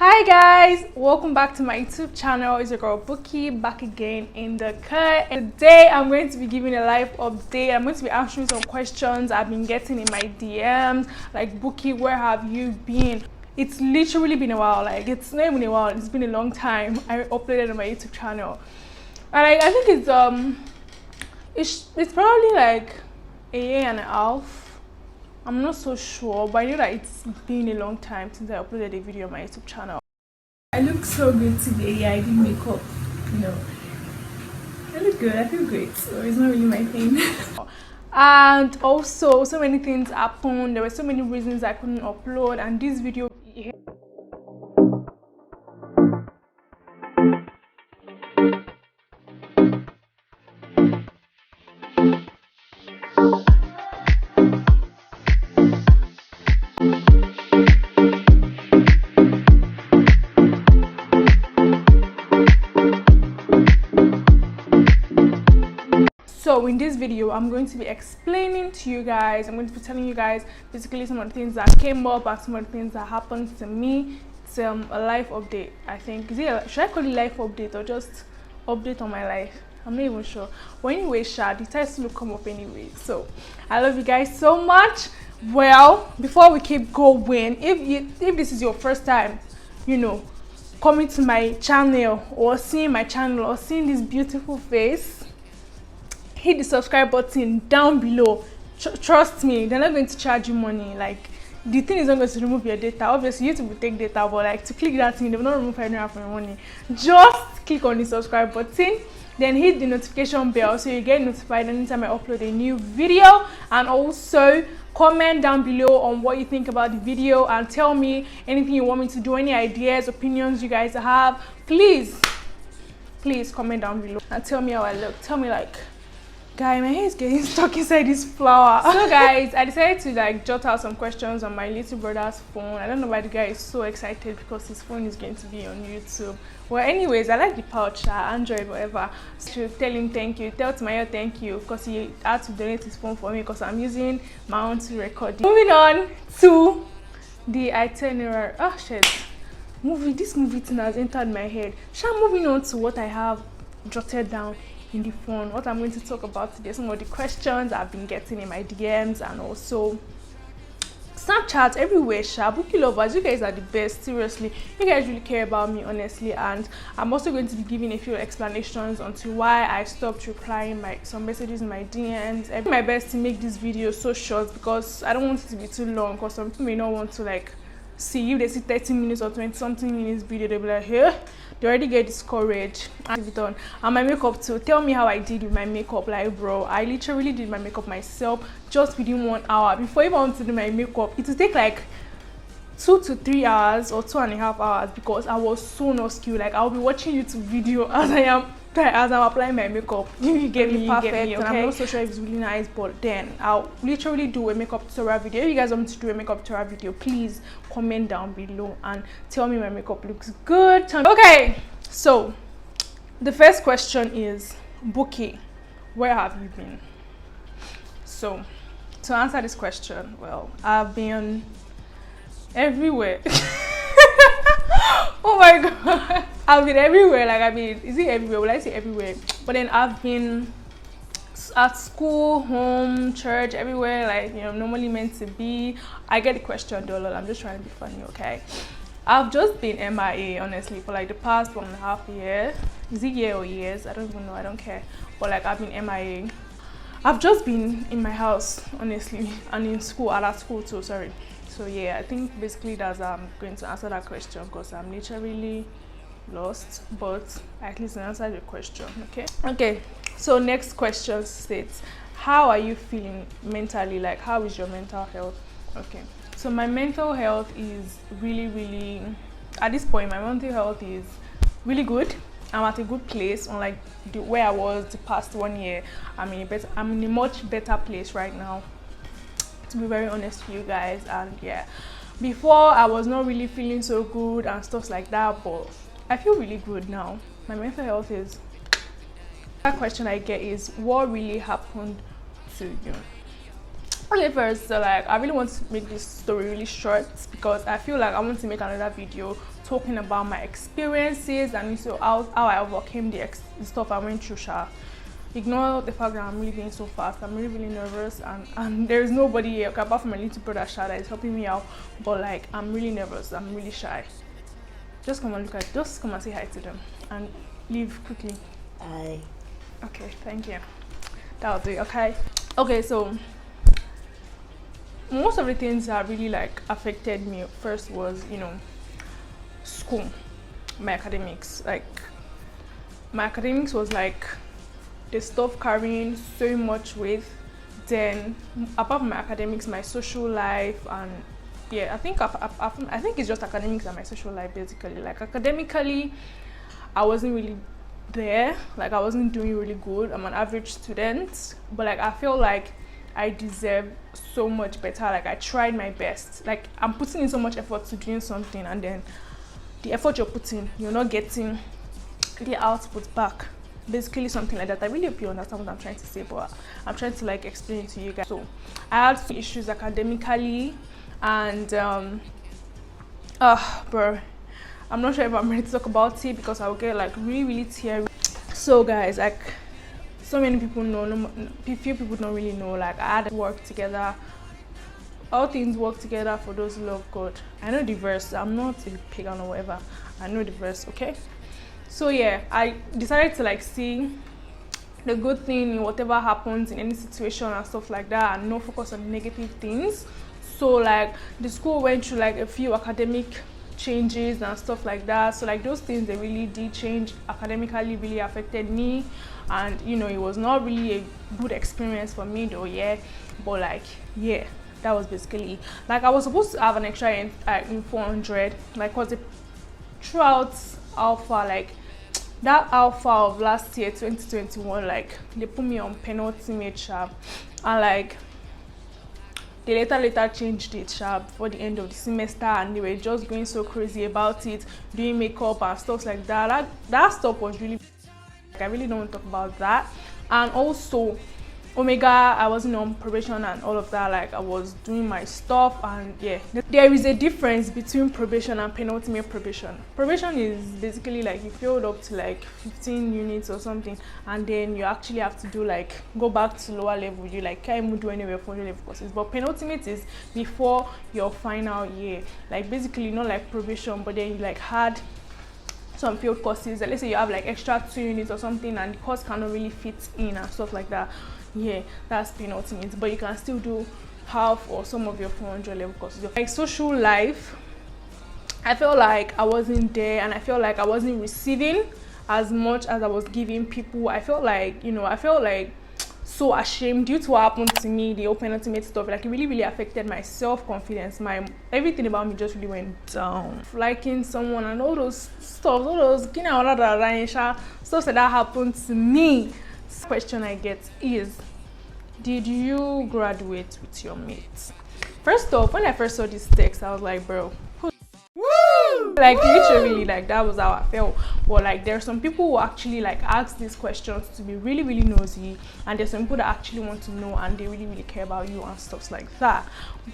Hi guys, welcome back to my YouTube channel. It's your girl Bukky back again in the cut, and today I'm going to be giving a live update. I'm going to be answering some questions I've been getting in my DMs, like Bukky, where have you been? It's literally been a while. Like, it's not even a while, it's been a long time. I uploaded on my YouTube channel, and I think it's probably like a year and a half. I'm not so sure, but I know that it's been a long time since I uploaded a video on my YouTube channel. I look so good today. I did makeup, I look good. I feel great, so it's not really my thing. And also, so many things happened. There were so many reasons I couldn't upload, and this video here. So in this video, I'm going to be explaining to you guys, I'm going to be telling you guys basically some of the things that came up and some of the things that happened to me. It's a life update, I think. Should I call it life update or just update on my life? I'm not even sure. But anyway, the title will come up anyway. So I love you guys so much. Well, before we keep going, if this is your first time, coming to my channel or seeing my channel or seeing this beautiful face, hit the subscribe button down below. Trust me, they're not going to charge you money. Like, the thing is not going to remove your data. Obviously YouTube will take data, but like, to click that thing, they will not remove anything from your money. Just click on the subscribe button, then hit the notification bell so you get notified anytime I upload a new video. And also comment down below on what you think about the video and tell me anything you want me to do, any ideas, opinions you guys have. Please comment down below and tell me how I look. Tell me, like, guy, my hair is getting stuck inside this flower. So guys, I decided to jot out some questions on my little brother's phone. I don't know why the guy is so excited because his phone is going to be on YouTube. Well, anyways, I like the pouch, Android, whatever. So tell him thank you. Tell Tamayo thank you because he had to donate his phone for me because I'm using my own to record. Moving on to the itinerary. Oh shit. This movie thing has entered my head. Moving on to what I have jotted down in the phone, what I'm going to talk about today, some of the questions I've been getting in my DMs and also Snapchat, everywhere. Bukky lovers, you guys are the best. Seriously, you guys really care about me, honestly. And I'm also going to be giving a few explanations onto why I stopped replying some messages in my DMs. I do my best to make this video so short because I don't want it to be too long, because some people may not want to see. If they see 30 minutes or 20 something minutes video, they'll be like, hey, they already get discouraged. And my makeup too. Tell me how I did with my makeup. Like, bro, I literally did my makeup myself just within 1 hour. Before I even want to do my makeup, it would take like 2 to 3 hours or 2.5 hours because I was so not skilled. Like, I'll be watching YouTube video as I'm applying my makeup. You get me perfect, okay? And I'm not so sure if it's really nice, but then I'll literally do a makeup tutorial video. If you guys want me to do a makeup tutorial video, please comment down below and tell me my makeup looks good. Okay, so the first question is, Bukky, where have you been? So to answer this question, well, I've been everywhere. Oh my god, I've been everywhere. Is it everywhere? Will I say everywhere? But then I've been at school, home, church, everywhere, normally meant to be. I get the question though, I'm just trying to be funny, okay? I've just been MIA, honestly, for the past 1.5 years. Is it year or years? I don't even know, I don't care. But I've been MIA. I've just been in my house, honestly, and in school, at school too, sorry. So yeah, I think basically that's I'm going to answer that question because I'm literally lost, but at least I answered the question. Okay, so next question states, how are you feeling mentally? Like, how is your mental health? Okay, so my mental health is really, at this point my mental health is really good. I'm at a good place, unlike where I was the past 1 year. I'm in a much better place right now, to be very honest with you guys. And yeah, before I was not really feeling so good and stuff like that, but I feel really good now. My mental health is. That question I get is, what really happened to you? Okay, first, so like I really want to make this story really short because I feel like I want to make another video talking about my experiences and so how I overcame the stuff I went through. Ignore the fact that I'm really being so fast. I'm really nervous, and there's nobody here apart from my little brother Sha that is helping me out, but like I'm really nervous, I'm really shy. Just come and look at, just come and say hi to them and leave quickly. Hi. Okay, thank you. That'll do. Okay, so most of the things that really like affected me first was, you know, school, my academics. Like my academics was like the stuff carrying so much weight. Then apart from my academics, my social life, and yeah, I think it's just academics and my social life basically. Like academically, I wasn't really there, like I wasn't doing really good. I'm an average student, but like I feel like I deserve so much better. Like I tried my best, like I'm putting in so much effort to doing something, and then the effort you're putting, you're not getting the output back, basically something like that. I really hope you understand what I'm trying to say, but I'm trying to like explain it to you guys. So I had some issues academically, and bro, I'm not sure if I'm ready to talk about it because I'll get like really teary. So guys, like so many people know, few people don't really know, like I had to work together. All things work together for those who love God. I know the verse. I'm not a pagan or whatever. I know the verse, okay? So yeah, I decided to like see the good thing in whatever happens in any situation and stuff like that, and not focus on negative things. So like the school went through like a few academic changes and stuff like that. So like those things, they really did change academically, really affected me, and you know, it was not really a good experience for me though, yeah. But like yeah, that was basically like I was supposed to have an extra in 400, like was it throughout alpha, like that alpha of last year 2021, like they put me on penultimate sharp, and like they later changed it sharp for the end of the semester, and they were just going so crazy about it, doing makeup and stuff like that. That stuff was really like, I really don't want to talk about that. And also Omega, I wasn't on probation and all of that, like I was doing my stuff. And yeah, there is a difference between probation and penultimate probation. Probation is basically like you failed up to like 15 units or something, and then you actually have to do like go back to lower level. You like can't even do anywhere for your level courses. But penultimate is before your final year, like basically not like probation, but then you like had some field courses. Let's say you have like extra 2 units or something, and the course cannot really fit in and stuff like that. Yeah, that's penultimate, but you can still do half or some of your 400 level courses. Like social life, I felt like I wasn't there, and I felt like I wasn't receiving as much as I was giving people. I felt like, you know, I felt like so ashamed due to what happened to me, the open ultimate stuff. Like it really affected my self-confidence. My everything about me just really went down. Liking someone and all those stuff, all those stuff that happened to me. Question I get is, did you graduate with your mates? First off, when I first saw this text, I was like, bro, woo! Like literally, like that was how I felt. But like there are some people who actually like ask these questions to be really nosy, and there's some people that actually want to know, and they really care about you and stuff like that.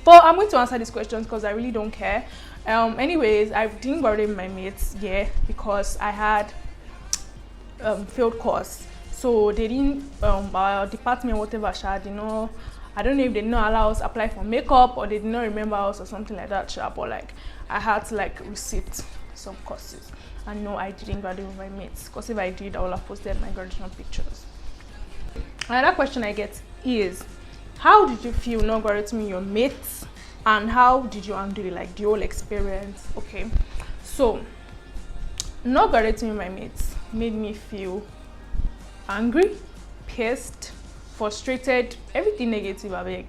But I'm going to answer these questions because I really don't care. Anyways, I didn't graduate with my mates, yeah, because I had failed course. So they didn't, our department, whatever, you know, I don't know if they did not allow us to apply for makeup, or they did not remember us or something like that, but like I had to like receipt some courses. And no, I didn't graduate with my mates, because if I did, I would have posted my graduation pictures. Another question I get is, how did you feel not graduating with your mates, and how did you handle it, like the whole experience? Okay, so not graduating with my mates made me feel angry, pissed, frustrated, everything negative, I beg.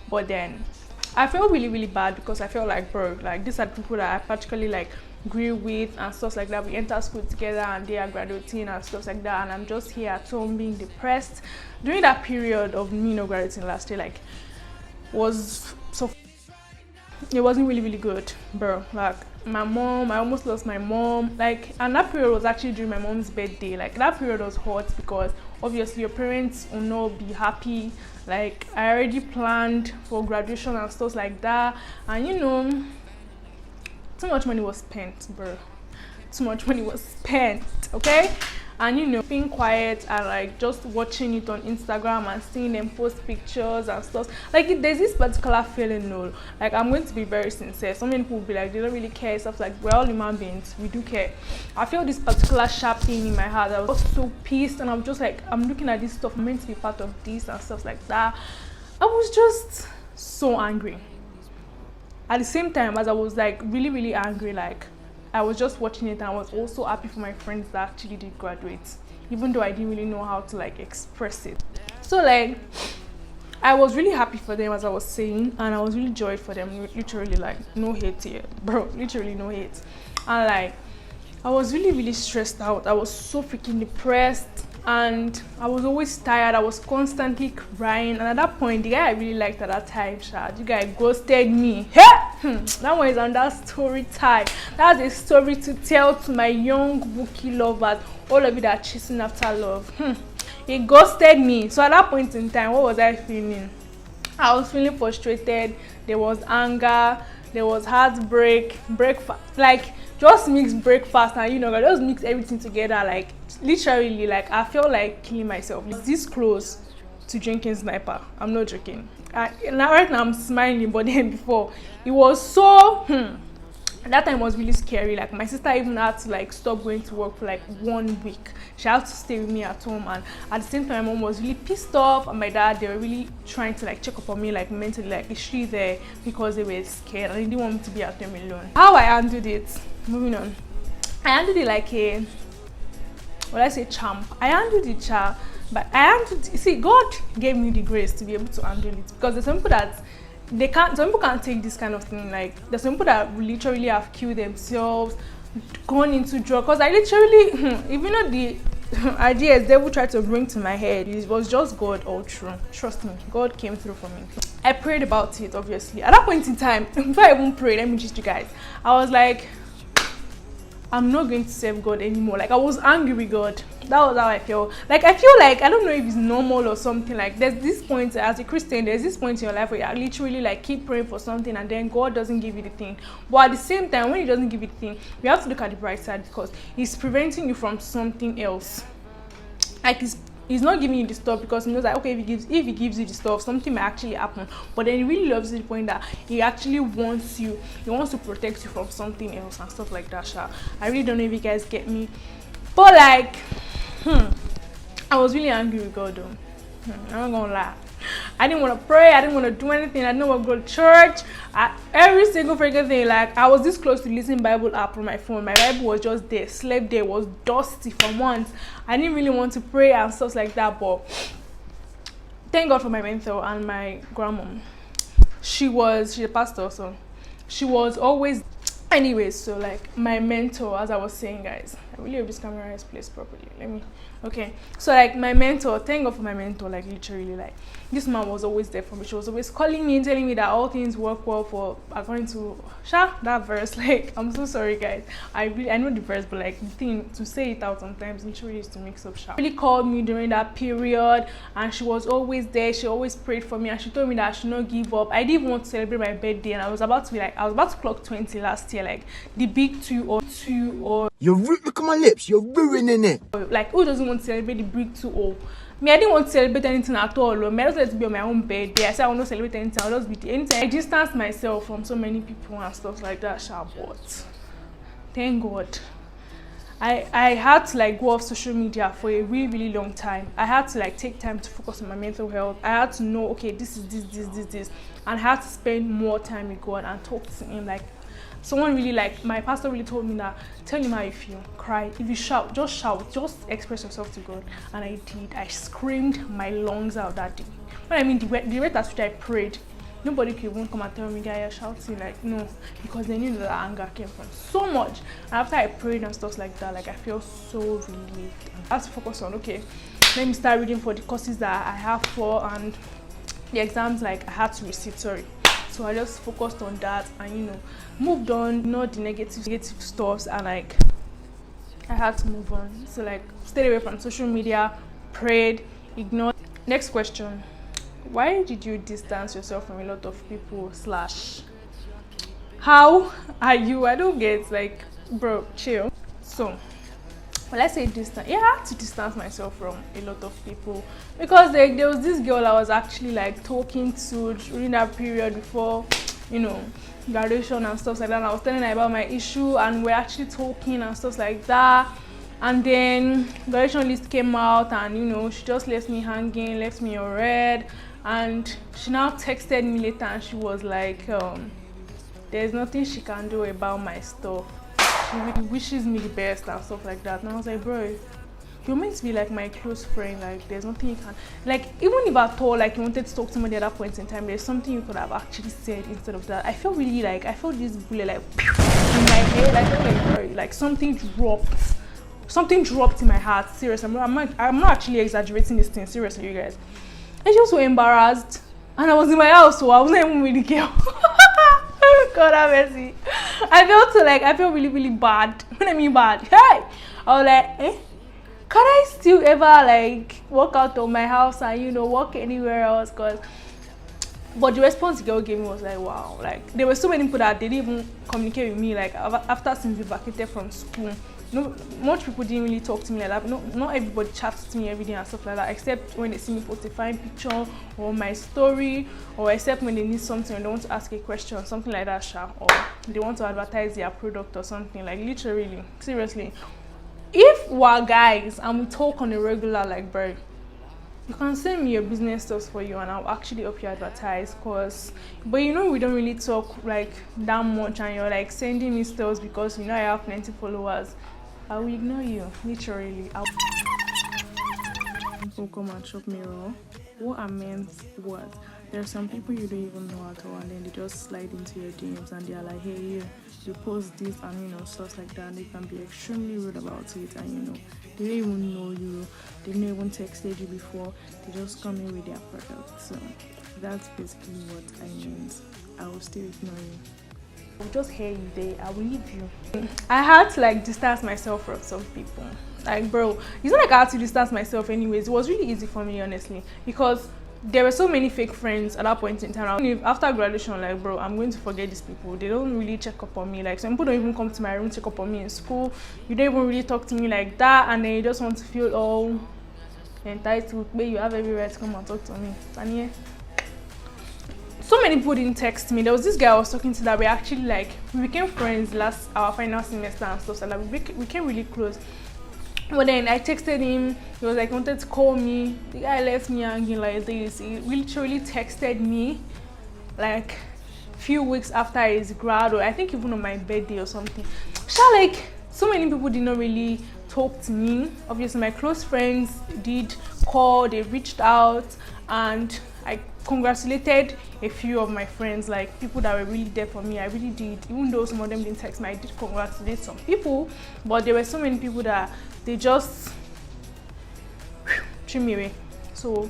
But then I felt really bad, because I felt like, bro, like these are people that I particularly like grew with and stuff like that. We enter school together and they are graduating and stuff like that, and I'm just here at home being depressed. During that period of me not graduating last year, like was so it wasn't really good, bro. Like my mom, I almost lost my mom. Like, and that period was actually during my mom's birthday. Like that period was hot because obviously your parents will not be happy. Like I already planned for graduation and stuff like that, and you know, too much money was spent, bro. Too much money was spent, okay? And you know, being quiet and like just watching it on Instagram and seeing them post pictures and stuff, like there's this particular feeling. No, like I'm going to be very sincere, so many people will be like they don't really care, stuff like we're all human beings, we do care. I feel this particular sharp pain in my heart. I was so pissed, and I'm just like, I'm looking at this stuff, I'm meant to be part of this and stuff like that. I was just so angry. At the same time as I was like really angry, like I was just watching it, and I was also happy for my friends that actually did graduate, even though I didn't really know how to like express it. So like I was really happy for them, as I was saying, and I was really joyed for them. Literally, like no hate here, bro. Literally no hate. And like I was really stressed out. I was so freaking depressed, and I was always tired. I was constantly crying, and at that point the guy I really liked at that time, the guy ghosted me. That one is another story time. That's a story to tell to my young bukky lovers, all of you that are chasing after love. He ghosted me. So at that point in time, what was I feeling? I was feeling frustrated. There was anger, there was heartbreak, breakfast, like just mix breakfast and you know, I just mix everything together. Like literally, like I felt like killing myself. It's this close to drinking sniper. I'm not joking. Now right now I'm smiling, but then before it was so that time was really scary. Like my sister even had to like stop going to work for like 1 week. She had to stay with me at home, and at the same time my mom was really pissed off, and my dad, they were really trying to like check up on me, like mentally, like is she there, because they were scared and they didn't want me to be at them alone. How I handled it, moving on, I handled it like a, well, I say champ. I handled it, child. But I handled it. See, God gave me the grace to be able to handle it, because there's some people that they can't. Some people can't take this kind of thing. Like there's some people that literally have killed themselves, gone into drugs. Because I literally, even though the ideas they would try to bring to my head, it was just God all true. Trust me, God came through for me. I prayed about it, obviously. At that point in time, before I even prayed, let me just you guys, I was like, I'm not going to serve God anymore. Like I was angry with God. That was how I felt. Like I feel like, I don't know if it's normal or something, like there's this point as a Christian, there's this point in your life where you literally like keep praying for something and then God doesn't give you the thing. But at the same time, when he doesn't give you the thing, you have to look at the bright side, because he's preventing you from something else. Like he's not giving you the stuff because he knows that, okay, if he gives you the stuff, something might actually happen. But then he really loves you to the point that he actually wants you, he wants to protect you from something else and stuff like that. I really don't know if you guys get me, but like I was really angry with God though. I'm not gonna lie. I didn't want to pray, I didn't want to do anything, I didn't want to go to church. Every single freaking thing, like I was this close to listening Bible app on my phone. My Bible was just there, slept there, was dusty for months. I didn't really want to pray and stuff like that, but thank God for my mentor and my grandmom. She's a pastor, so she was always, anyways. So like my mentor, as I was saying, guys, I really hope this camera is placed properly. Okay, so like my mentor, thank God for my mentor. Like literally, like this man was always there for me. She was always calling me and telling me that all things work well for, according to that verse. Like I'm so sorry, guys, I know the verse, but like the thing to say it out sometimes literally is to mix up. She really called me during that period, and she was always there. She always prayed for me, and she told me that I should not give up. I didn't even want to celebrate my birthday, and I was about to clock 20 last year, like the big 2 or look at my lips, you're ruining it. Like who doesn't want to celebrate the big 2-0? Me, I didn't want to celebrate anything at all. Me, I just wanted to be on my own birthday. I said I will not celebrate anything. I'll just be anything. I distanced myself from so many people and stuff like that. But thank God, I had to like go off social media for a really long time. I had to like take time to focus on my mental health. I had to know, okay, this is this, and I had to spend more time with God and talk to him. Like someone really, like my pastor really told me that, tell him how you feel, cry, if you shout, just express yourself to God. And I did. I screamed my lungs out that day. When I mean the rate at which I prayed, nobody could even come and tell me, guy, you're shouting. Like no, because they knew that anger came from so much. And after I prayed and stuff like that, like I felt so relieved. I had to focus on, okay, let me start reading for the courses that I have for, and the exams like I had to receive, so So I just focused on that and, you know, moved on, not the negative stuffs, and like I had to move on. So like stayed away from social media, prayed, ignored. Next question. Why did you distance yourself from a lot of people / how are you? I don't get, like, bro, chill. So well, let's say distance. Yeah, I had to distance myself from a lot of people because like there was this girl I was actually like talking to during that period before, you know, graduation and stuff like that. And I was telling her about my issue and we're actually talking and stuff like that. And then graduation list came out and, you know, she just left me hanging, left me on red. And she now texted me later and she was like, there's nothing she can do about my stuff. She really wishes me the best and stuff like that. And I was like, bro, you're meant to be like my close friend. Like, there's nothing you can, like, even if at all, like, you wanted to talk to somebody at that point in time, there's something you could have actually said instead of that. I felt really like, I felt this bullet like in my head. I felt like, bro, like something dropped in my heart. Seriously, I'm not actually exaggerating this thing. Seriously, you guys. And she was so embarrassed. And I was in my house, so I wasn't even with the girl. God have mercy. I felt really, really bad. When I mean bad, hey! I was like, can I still ever like walk out of my house and, you know, walk anywhere else? But the response the girl gave me was like, wow. Like, there were so many people that they didn't even communicate with me. Like, since we vacated from school, no, much people didn't really talk to me like that. Not everybody chats to me every day and stuff like that, except when they see me post a fine picture or my story, or except when they need something or they want to ask a question, something like that, or they want to advertise their product or something. Like, literally, seriously. If we're guys and we talk on a regular, like, bro, you can send me your business stuff for you and I'll actually help you advertise. But you know, we don't really talk like that much and you're like sending me stuff because you know I have plenty followers. I will ignore you, literally. People come and chop me raw. What I meant was, there are some people you don't even know at all, and then they just slide into your DMs and they're like, hey, you post this and, you know, stuff like that, and they can be extremely rude about it, and, you know, they don't even know you, they've not even texted you before, they just come in with their product. So that's basically what I meant. I will still ignore you. I will just hear you there, I will leave you. I had to like distance myself from some people. Like, bro, it's not like I had to distance myself anyways. It was really easy for me, honestly, because there were so many fake friends at that point in time. After graduation, like, bro, I'm going to forget these people. They don't really check up on me. Like, some people don't even come to my room, check up on me in school. You don't even really talk to me like that, and then you just want to feel all entitled. But you have every right to come and talk to me. And yeah, so many people didn't text me. There was this guy I was talking to that we actually like, we became friends our final semester and stuff, so like we became really close. But then I texted him, he was like, wanted to call me. The guy left me hanging like this. He literally texted me like a few weeks after his grad, or I think even on my birthday or something. Like, so many people did not really talk to me. Obviously my close friends did call, they reached out, and I congratulated a few of my friends, like people that were really there for me. I really did. Even though some of them didn't text me, I did congratulate some people, but there were so many people that they just threw me away. So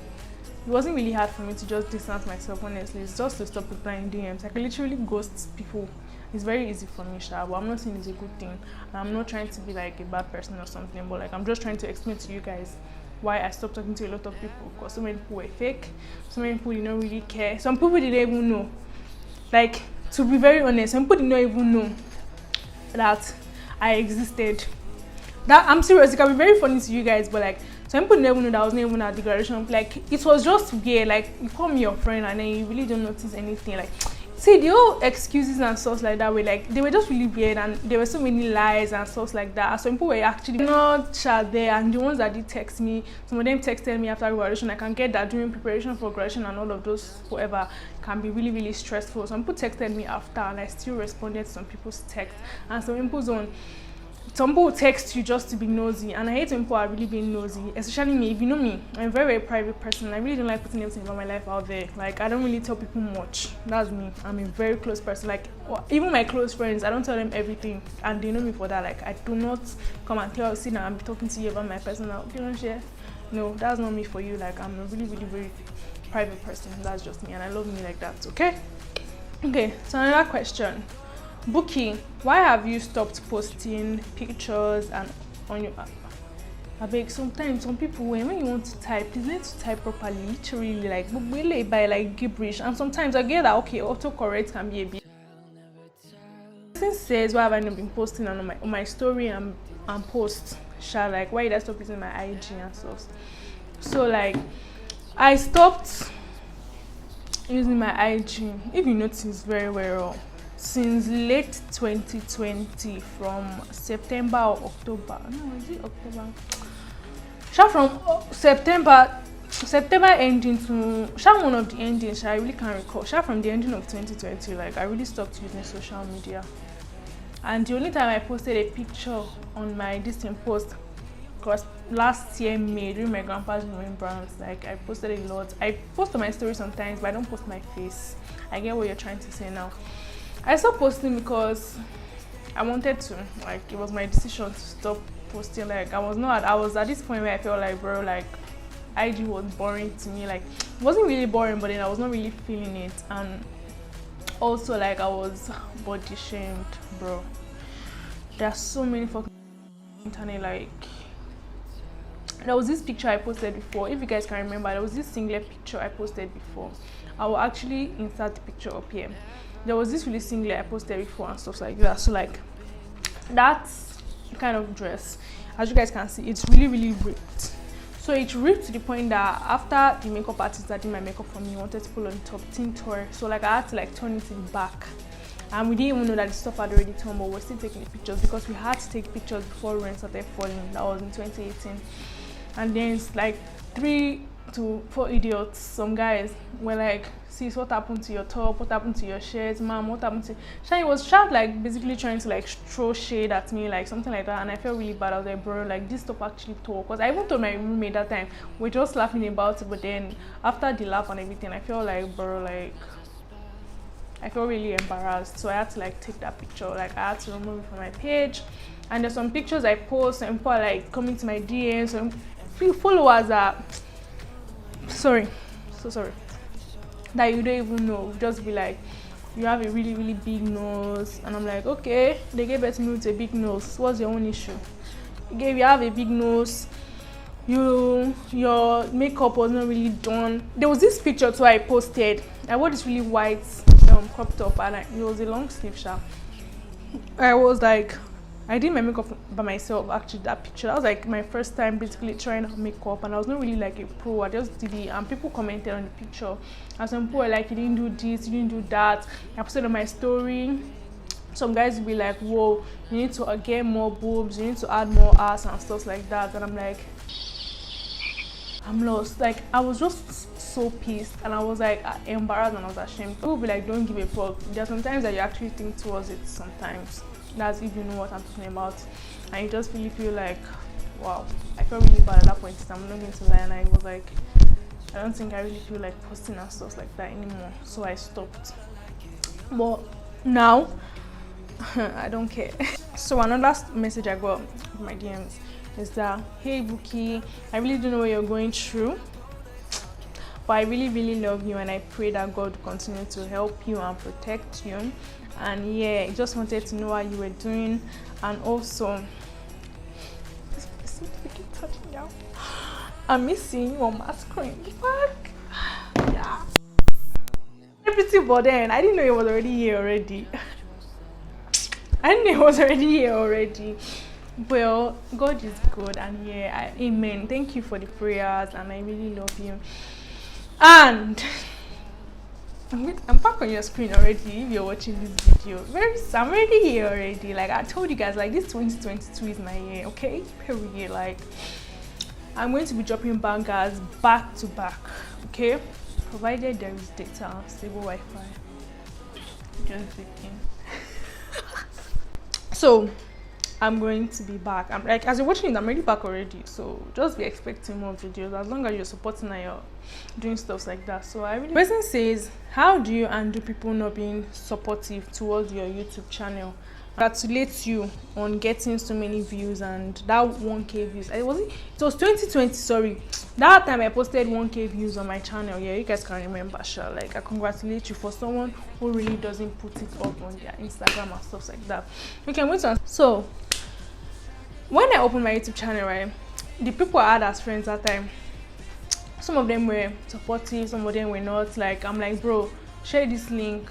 it wasn't really hard for me to just distance myself, honestly. It's just to stop replying DMs. I can literally ghost people. It's very easy for me, but I'm not saying it's a good thing. And I'm not trying to be like a bad person or something, but like I'm just trying to explain to you guys why I stopped talking to a lot of people, because so many people were fake, so many people did not really care. Some people didn't even know. Like, to be very honest, some people did not even know that I existed. That, I'm serious, it can be very funny to you guys, but like some people didn't even know that I was not even at the graduation. Like, it was just weird. Like, you call me your friend and then you really don't notice anything. Like, see, the whole excuses and stuff like that were like, they were just really weird, and there were so many lies and stuff like that. And some people were actually not chat there, and the ones that did text me, some of them texted me after graduation. I can get that during preparation for graduation and all of those, whatever, can be really, really stressful. Some people texted me after, and I still responded to some people's texts, and some people's on. Some people text you just to be nosy, and I hate when people are really being nosy, especially me. If you know me, I'm a very, very private person. I really don't like putting everything about my life out there. Like, I don't really tell people much. That's me. I'm a very close person. Like, even my close friends, I don't tell them everything, and they know me for that. Like, I do not come and tell you, see, now I'm talking to you about my personal, you don't share. No, that's not me for you. Like, I'm a really, really very private person. That's just me, and I love me like that, okay? Okay, so another question. Bukky, why have you stopped posting pictures and on your I beg, sometimes some people when you want to type, please learn to type properly, literally like by like gibberish. And sometimes I get that okay, autocorrect can be a bit. Since says why have I not been posting on my story and post? Shall like why did I stop using my IG and stuff? So like I stopped using my IG, if you notice very well, since late 2020, from September or October. No, is it October? From September ending to one of the endings, I really can't recall. From the ending of 2020, like I really stopped using social media. And the only time I posted a picture on my distant post was last year May during my grandpa's remembrance. Like I posted a lot. I post on my story sometimes, but I don't post my face. I get what you're trying to say now. I stopped posting because I wanted to. Like it was my decision to stop posting. Like I was at this point where I felt like, bro, like IG was boring to me. Like it wasn't really boring, but then I was not really feeling it. And also like I was body shamed, bro. There are so many fucking internet. Like there was this picture I posted before. If you guys can remember, there was this singlet picture I posted before. I will actually insert the picture up here. There was this really singlet I posted before and stuff like that. So like that's kind of dress, as you guys can see, it's really ripped. So it ripped to the point that after the makeup artist that did my makeup for me wanted to pull on the top tint tore, so like I had to like turn it back, and we didn't even know that the stuff had already torn, but we're still taking the pictures because we had to take pictures before rain started falling. That was in 2018. And then it's like 3 to 4 idiots, some guys were like, sis, what happened to your top, what happened to your shirt, mom, what happened to Shai? Was Shad like basically trying to like throw shade at me, like something like that, and I felt really bad. I was like, bro, like this top actually tore. Because I even told my roommate that time, we're just laughing about it, but then after the laugh and everything, I felt like, bro, like I felt really embarrassed. So I had to like take that picture, like I had to remove it from my page. And there's some pictures I post and people are like coming to my DMs, and few followers are sorry that you don't even know, just be like, you have a really big nose, and I'm like, okay, they gave birth to me with a big nose, what's your own issue? You have a big nose, your makeup was not really done. There was this picture too I posted. I wore this really white crop top, and it was a long sleeve shirt. I was like, I did my makeup by myself. Actually, that picture, that was like my first time basically trying out makeup, and I was not really like a pro. I just did it, and people commented on the picture, and some people were like, you didn't do this, you didn't do that. I posted on my story. Some guys will be like, whoa, you need to get more boobs, you need to add more ass and stuff like that. And I'm like, I'm lost. Like I was just so pissed, and I was like embarrassed, and I was ashamed. People will be like, don't give a fuck. There are sometimes that you actually think towards it. Sometimes that's if you know what I'm talking about, and you just really feel like, wow. I felt really bad at that point. I'm not going to lie, and I was like, I don't think I really feel like posting and stuff like that anymore. So I stopped. But now I don't care. So another message I got from my DMs is that, hey Bukky, I really don't know what you're going through, but I really love you, and I pray that God will continue to help you and protect you. And yeah, I just wanted to know how you were doing, and also I'm missing you on my screen. Fuck yeah, pretty, but then I didn't know it was already here already. I didn't know it was already here already. Well, God is good, and yeah, amen. Thank you for the prayers, and I really love you. And I'm back on your screen already if you're watching this video. I'm already here already. Like I told you guys, like this 2022 is my year, okay? Period. Like I'm going to be dropping bangers back to back, okay? Provided there is data and stable Wi-Fi. Just thinking. So I'm going to be back. I'm like, as you're watching it, I'm already back already. So just be expecting more videos as long as you're supporting and you're doing stuff like that. So I really. The person says, how do you undo people not being supportive towards your YouTube channel? Congratulate you on getting so many views and that 1k views. It was 2020, sorry. That time I posted 1k views on my channel. Yeah, you guys can remember, sure. Like, I congratulate you for someone who really doesn't put it up on their Instagram and stuff like that. Okay, wait on. So when I opened my YouTube channel, right, the people I had as friends that time, some of them were supportive, some of them were not. Like, I'm like, bro, share this link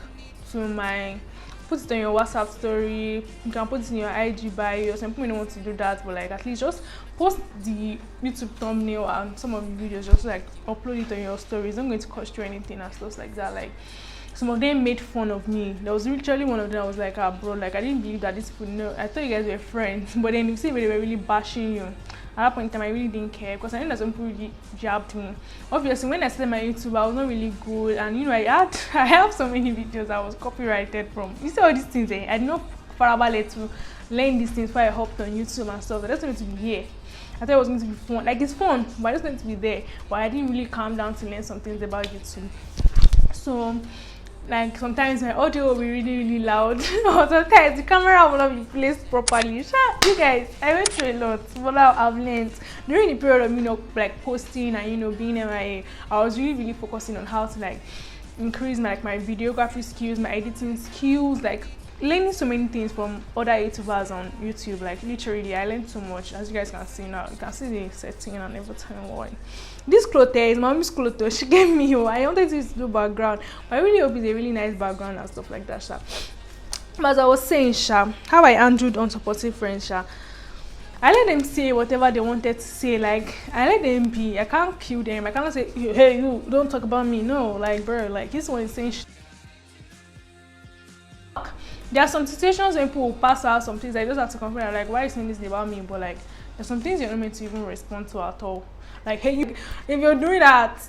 to my, put it on your WhatsApp story, you can put it in your IG bio. Some people don't want to do that, but like, at least just post the YouTube thumbnail and some of the videos, just like upload it on your stories. It's not going to cost you anything and stuff like that. Like, some of them made fun of me. There was literally one of them, I was like, ah, bro, like, I didn't believe that these people know. I thought you guys were friends, but then you see they were really bashing you. At that point in time, I really didn't care because I knew that some people really jabbed me. Obviously, when I started my YouTube, I was not really good, and you know, I have so many videos I was copyrighted from. You see all these things, eh? I did not farabalẹ̀ to learn these things before I hopped on YouTube and stuff. I just wanted to be here. I thought it was going to be fun. Like, it's fun, but I just wanted to be there. But I didn't really calm down to learn some things about YouTube. So, like, sometimes my audio will be really loud, or sometimes the camera will not be placed properly. You guys, I went through a lot, but now I've learned. During the period of me, like, posting and, you know, being MIA, I was really focusing on how to, like, increase my videography skills, my editing skills, like, learning so many things from other YouTubers on YouTube. Like, literally, I learned so much. As you guys can see now, you can see the setting and everything. Why this clothes is my mommy's clothes. She gave me. I wanted to do background, but I really hope it's a really nice background and stuff like that, sha. But as I was saying, sha, how I handled unsupportive friends, sha, I let them say whatever they wanted to say. Like, I let them be. I can't kill them. I cannot say, hey, you don't talk about me. No, like, bro, like, this one is saying there are some situations when people will pass out some things. I just have to complain, like, why are you saying this about me? But like, there's some things you're not meant to even respond to at all. Like, hey, if you're doing that,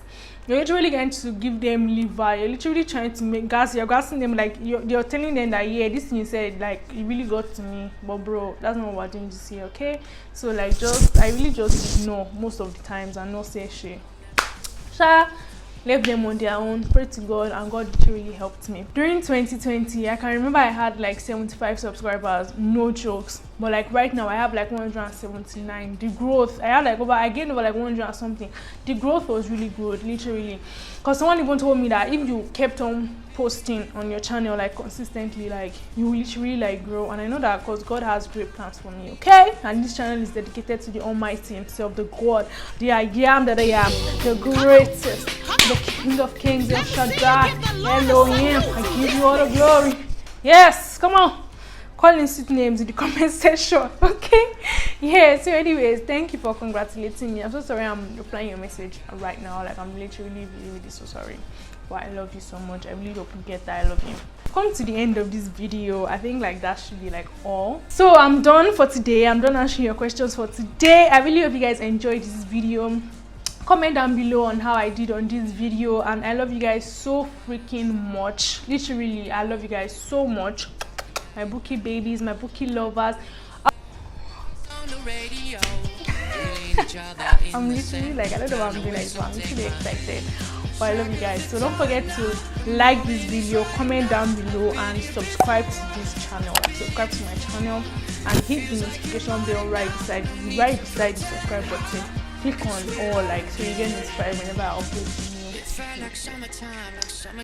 you're literally going to give them liver. You're literally trying to make gas. You're gassing them, like, you're telling them that, yeah, this thing you said, like, it really got to me. But bro, that's not what we're doing this year, okay? So like, I really just ignore most of the times and not say shit. Left them on their own, pray to God, and God literally helped me. During 2020, I can remember I had like 75 subscribers, no jokes. But like right now, I have like 179. The growth, I gained over like 100 and something. The growth was really good, literally. Because someone even told me that if you kept on posting on your channel like consistently, like, you will literally like grow. And I know that because God has great plans for me, okay? And this channel is dedicated to the Almighty Himself, the God, the I am that I am, the greatest, the King of Kings, El Shaddai, Elohim. I give you all the glory. Yes, come on. Call in sweet names in the comment section, okay? Yeah, so anyways, thank you for congratulating me. I'm so sorry I'm replying your message right now. Like, I'm literally really so sorry. But I love you so much. I really hope you get that. I love you. Come to the end of this video. I think like that should be like all. So I'm done for today. I'm done answering your questions for today. I really hope you guys enjoyed this video. Comment down below on how I did on this video, and I love you guys so freaking much. Literally, I love you guys so much. My bukky babies, my bukky lovers. I'm literally like, I don't know what I'm doing like, but I'm literally excited. But I love you guys. So don't forget to like this video, comment down below, and subscribe to this channel. Subscribe to my channel and hit the notification bell right beside the subscribe button. Click on all, like, so you get notified whenever I upload new.